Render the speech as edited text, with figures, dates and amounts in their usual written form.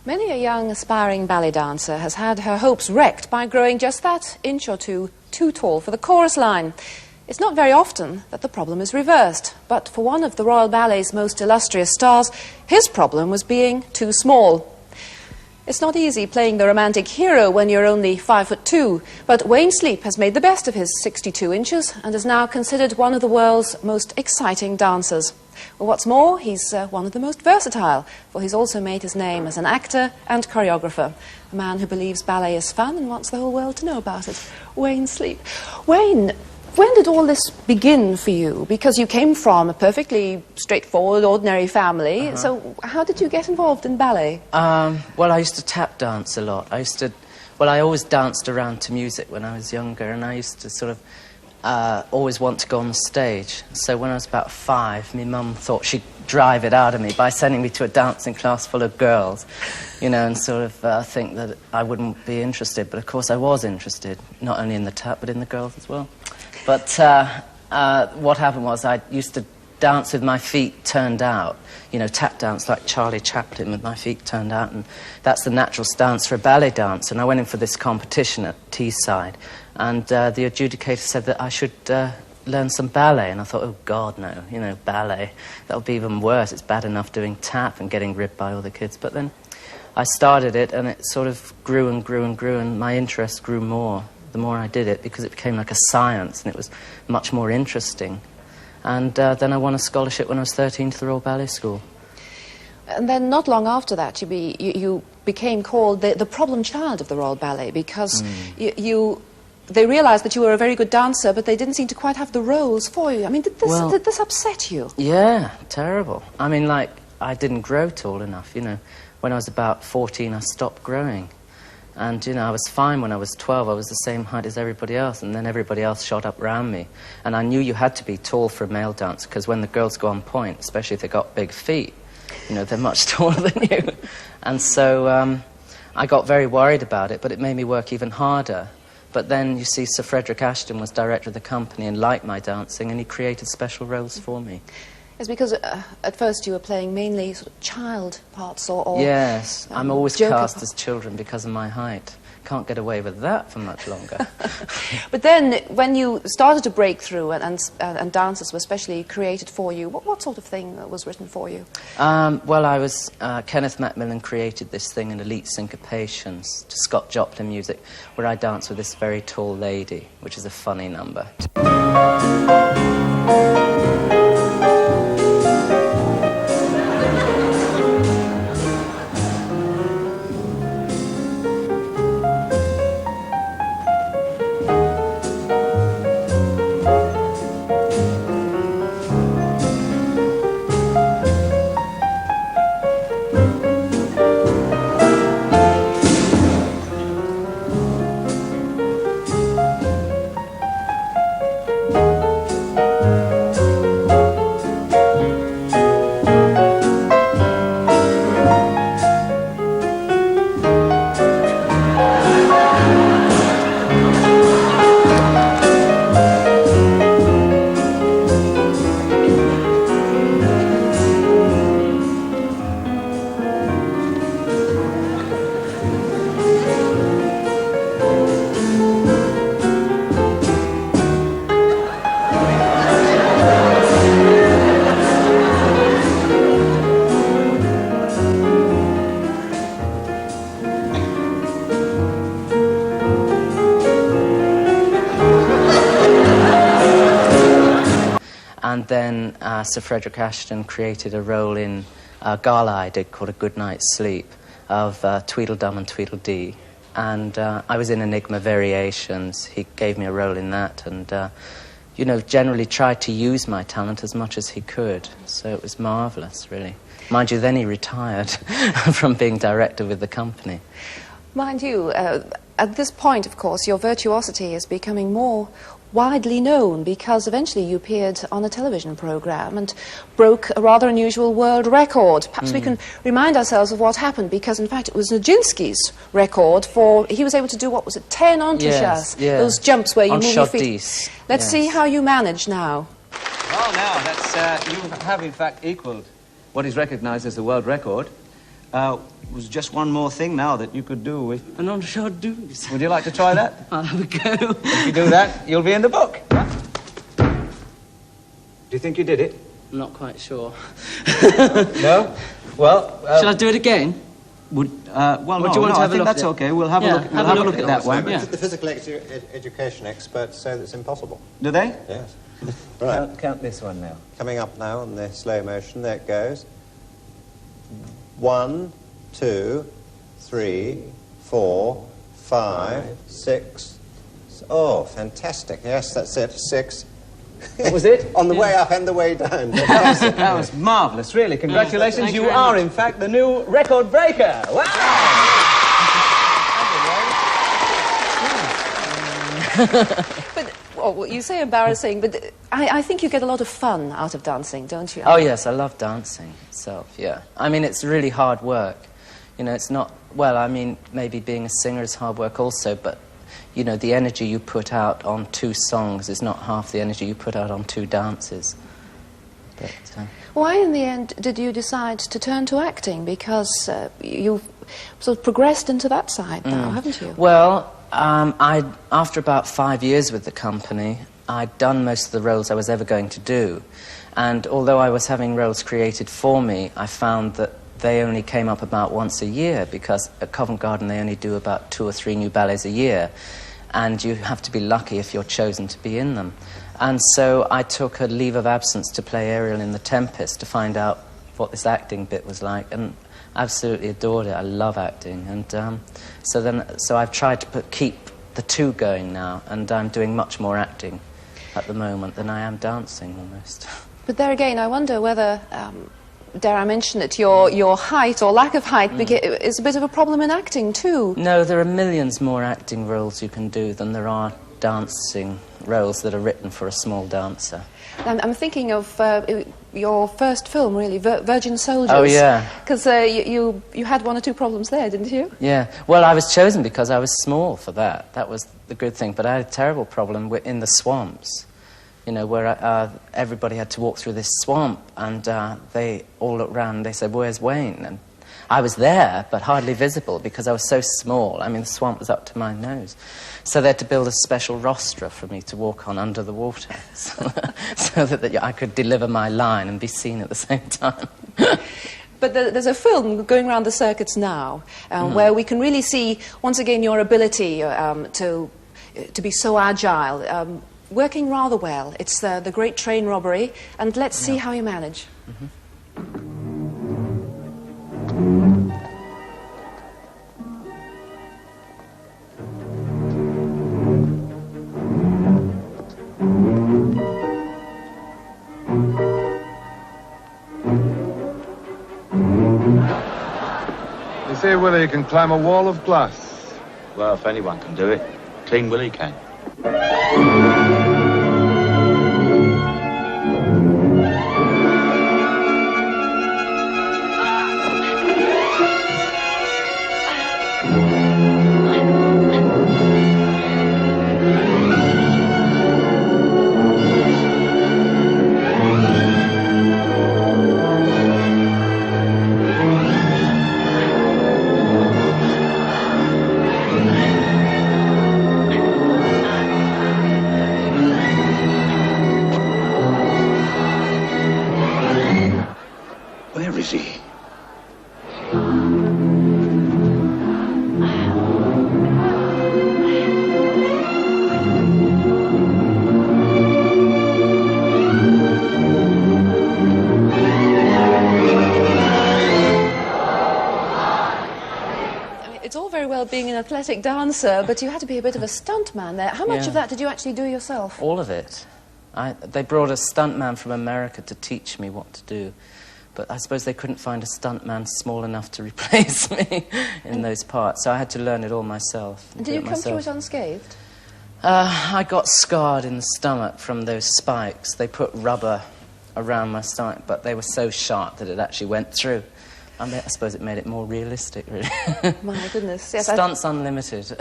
Many a young aspiring ballet dancer has had her hopes wrecked by growing just that inch or two too tall for the chorus line. It's not very often that the problem is reversed, but for one of the Royal Ballet's most illustrious stars, his problem was being too small. It's not easy playing the romantic hero when you're only 5'2", but Wayne Sleep has made the best of his 62 inches and is now considered one of the world's most exciting dancers. Well, what's more, he's one of the most versatile, for he's also made his name as an actor and choreographer. A man who believes ballet is fun and wants the whole world to know about it. Wayne Sleep. Wayne, when did all this begin for you? Because you came from a perfectly straightforward, ordinary family. So how did you get involved in ballet? Well, I used to tap dance a lot. I always danced around to music when I was younger, and I used to sort of always want to go on the stage. So when I was about 5, my mum thought she'd drive it out of me by sending me to a dancing class full of girls, you know, and sort of think that I wouldn't be interested. But of course I was interested, not only in the tap, but in the girls as well. But what happened was I used to dance with my feet turned out, you know, tap dance like Charlie Chaplin with my feet turned out, and that's the natural stance for a ballet dancer. And I went in for this competition at Teesside, and the adjudicator said that I should learn some ballet, and I thought, oh God, no, you know, ballet, that'll be even worse. It's bad enough doing tap and getting ribbed by all the kids. But then I started it, and it sort of grew and grew and grew, and my interest grew more the more I did it, because it became like a science, and it was much more interesting. And then I won a scholarship when I was 13 to the Royal Ballet School. And then not long after that, you became called the problem child of the Royal Ballet, because they realised that you were a very good dancer, but they didn't seem to quite have the roles for you. I mean, did this upset you? Yeah, terrible. I mean, like, I didn't grow tall enough, you know. When I was about 14, I stopped growing. And, you know, I was fine when I was 12. I was the same height as everybody else, and then everybody else shot up round me. And I knew you had to be tall for a male dancer, because when the girls go on point, especially if they've got big feet, you know, they're much taller than you. And so I got very worried about it, but it made me work even harder. But then, you see, Sir Frederick Ashton was director of the company and liked my dancing, and he created special roles for me. It's because at first you were playing mainly sort of child parts or yes, I'm always cast as children because of my height. Can't get away with that for much longer. But then, when you started to break through and dances were specially created for you, what sort of thing was written for you? Well, I was... Kenneth Macmillan created this thing in Elite Syncopations to Scott Joplin music, where I dance with this very tall lady, which is a funny number. And then Sir Frederick Ashton created a role in a gala I did called A Good Night's Sleep of Tweedledum and Tweedledee. And I was in Enigma Variations. He gave me a role in that, and, you know, generally tried to use my talent as much as he could. So it was marvellous, really. Mind you, then he retired from being director with the company. Mind you, at this point, of course, your virtuosity is becoming more widely known, because eventually you appeared on a television program and broke a rather unusual world record. Perhaps we can remind ourselves of what happened, because in fact it was Nijinsky's record for, he was able to do, what was it, 10 entrechats, those jumps where you move your feet. Let's see how you manage now. Well, now, that's, you have in fact equalled what is recognised as the world record. Was just one more thing now that you could do. And on shall do's. Would you like to try that? I'll have a go. If you do that, you'll be in the book. Do you think you did it? I'm not quite sure. No? Well... Shall I do it again? Well, Or do you want to have I think a look that's at it? okay. We'll have a look. We'll have a look at that one. Yeah. The physical education experts say that's impossible. Do they? Yes. Right. Count this one now. Coming up now on the slow motion. There it goes. 1, 2, 3, 4, 5, 6. Oh, fantastic. Yes, that's it. 6. That was it? On the way up and the way down. That was marvellous, really. Congratulations. Thank you You very are, much. in fact, the new record breaker. Wow! But, well, you say embarrassing, but I think you get a lot of fun out of dancing, don't you? Oh, yes, I love dancing itself, yeah. I mean, it's really hard work. You know, it's not... Well, I mean, maybe being a singer is hard work also, but, you know, the energy you put out on 2 songs is not half the energy you put out on 2 dances. But, Why, in the end, did you decide to turn to acting? Because you've sort of progressed into that side now, haven't you? Well, after about 5 years with the company, I'd done most of the roles I was ever going to do. And although I was having roles created for me, I found that they only came up about once a year, because at Covent Garden they only do about 2 or 3 new ballets a year. And you have to be lucky if you're chosen to be in them. And so I took a leave of absence to play Ariel in The Tempest to find out what this acting bit was like, and absolutely adored it. I love acting. And so I've tried to keep the 2 going now, and I'm doing much more acting at the moment than I am dancing, almost. But there again, I wonder whether, dare I mention it, your height or lack of height is a bit of a problem in acting too. No, there are millions more acting roles you can do than there are dancing roles that are written for a small dancer. I'm thinking of your first film, really, Virgin Soldiers. Oh, yeah. Because you had 1 or 2 problems there, didn't you? Yeah. Well, I was chosen because I was small for that. That was the good thing. But I had a terrible problem in the swamps, you know, where everybody had to walk through this swamp, and they all looked round and they said, "Where's Wayne?" And I was there, but hardly visible because I was so small. I mean, the swamp was up to my nose. So they had to build a special rostra for me to walk on under the water so that I could deliver my line and be seen at the same time. But there's a film going around the circuits now where we can really see, once again, your ability to be so agile, working rather well. It's the Great Train Robbery, and let's see how you manage. They say whether you can climb a wall of glass. Well, if anyone can do it, Clean Willie can. Where is he? It's all very well being an athletic dancer, but you had to be a bit of a stuntman there. How much of that did you actually do yourself? All of it. They brought a stuntman from America to teach me what to do. But I suppose they couldn't find a stuntman small enough to replace me in those parts, so I had to learn it all myself. And did you come through it unscathed? I got scarred in the stomach from those spikes. They put rubber around my stomach, but they were so sharp that it actually went through. I suppose it made it more realistic, really. My goodness. Yes, Stunts unlimited.